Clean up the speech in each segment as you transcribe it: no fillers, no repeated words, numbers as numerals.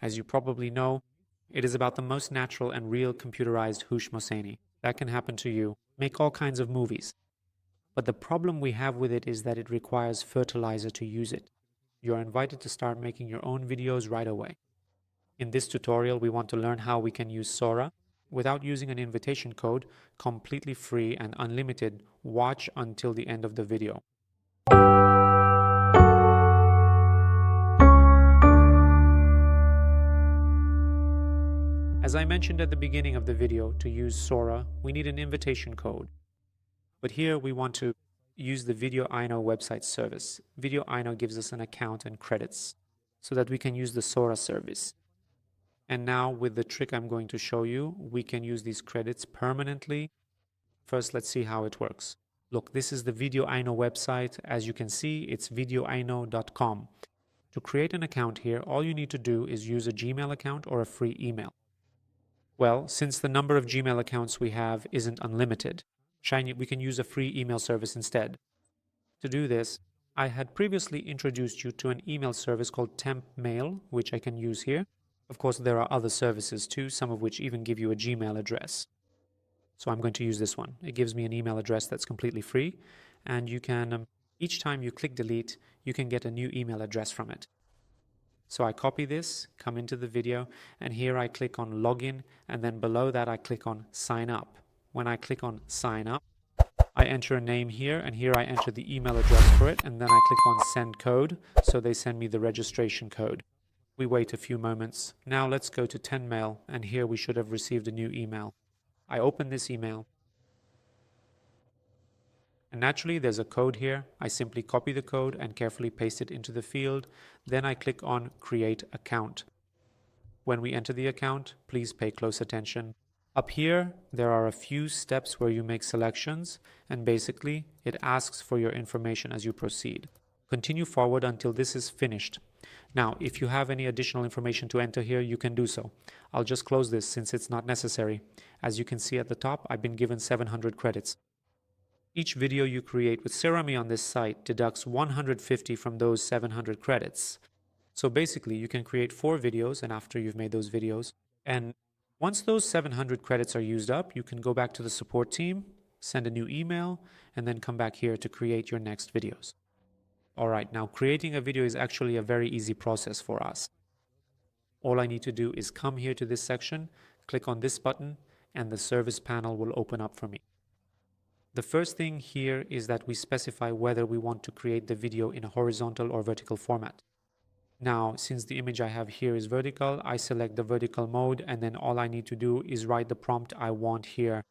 As you probably know, it is about the most natural and real computerized Hush Mohseni. That can happen to you. Make all kinds of movies. But the problem we have with it is that it requires fertilizer to use it. You are invited to start making your own videos right away. In this tutorial, we want to learn how we can use Sora without using an invitation code, completely free and unlimited. Watch until the end of the video. As I mentioned at the beginning of the video, to use Sora, we need an invitation code. But here we want to use the VideoIno website service. VideoIno gives us an account and credits so that we can use the Sora service. And now with the trick I'm going to show you, we can use these credits permanently. First, let's see how it works. Look, this is the VideoIno website. As you can see, it's videoino.com. To create an account here, all you need to do is use a Gmail account or a free email. Well, since the number of Gmail accounts we have isn't unlimited, we can use a free email service instead. To do this, I had previously introduced you to an email service called Temp Mail, which I can use here. Of course, there are other services too, some of which even give you a Gmail address. So I'm going to use this one. It gives me an email address that's completely free, and you can, each time you click delete, you can get a new email address from it. So I copy this, come into the video, and here I click on login, and then below that I click on sign up. When I click on sign up, I enter a name here, and here I enter the email address for it, and then I click on send code, so they send me the registration code. We wait a few moments. Now let's go to 10 Mail, and here we should have received a new email. I open this email, and naturally there's a code here. I simply copy the code and carefully paste it into the field. Then I click on create account. When we enter the account, please pay close attention. Up here, there are a few steps where you make selections, and basically it asks for your information as you proceed. Continue forward until this is finished. Now, if you have any additional information to enter here, you can do so. I'll just close this since it's not necessary. As you can see at the top, I've been given 700 credits. Each video you create with Sora2 on this site deducts 150 from those 700 credits. So basically, you can create 4 videos, and after you've made those videos, and once those 700 credits are used up, you can go back to the support team, send a new email, and then come back here to create your next videos. Alright, now creating a video is actually a very easy process for us. All I need to do is come here to this section, click on this button, and the service panel will open up for me. The first thing here is that we specify whether we want to create the video in a horizontal or vertical format. Now, since the image I have here is vertical, I select the vertical mode, and then all I need to do is write the prompt I want here.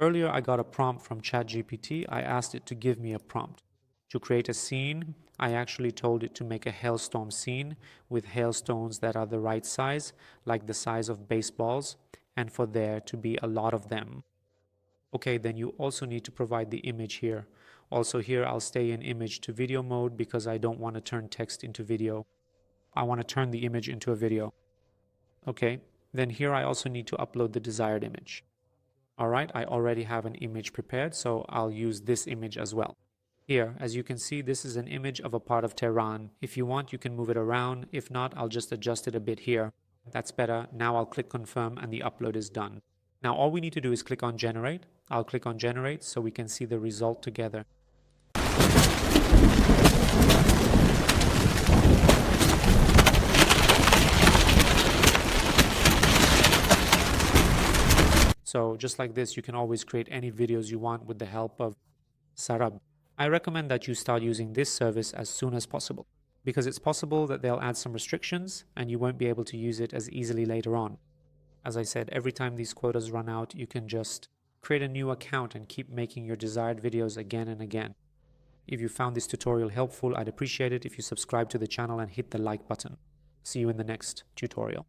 Earlier I got a prompt from ChatGPT. I asked it to give me a prompt. To create a scene, I actually told it to make a hailstorm scene with hailstones that are the right size, like the size of baseballs, and for there to be a lot of them. Okay, then you also need to provide the image here. Also here I'll stay in image to video mode because I don't want to turn text into video. I want to turn the image into a video. Okay, then here I also need to upload the desired image. Alright, I already have an image prepared, so I'll use this image as well. Here, as you can see, this is an image of a part of Tehran. If you want, you can move it around. If not, I'll just adjust it a bit here. That's better. Now I'll click confirm and the upload is done. Now all we need to do is click on generate. I'll click on generate so we can see the result together. So just like this, you can always create any videos you want with the help of Sora2. I recommend that you start using this service as soon as possible, because it's possible that they'll add some restrictions and you won't be able to use it as easily later on. As I said, every time these quotas run out, you can just create a new account and keep making your desired videos again and again. If you found this tutorial helpful, I'd appreciate it if you subscribe to the channel and hit the like button. See you in the next tutorial.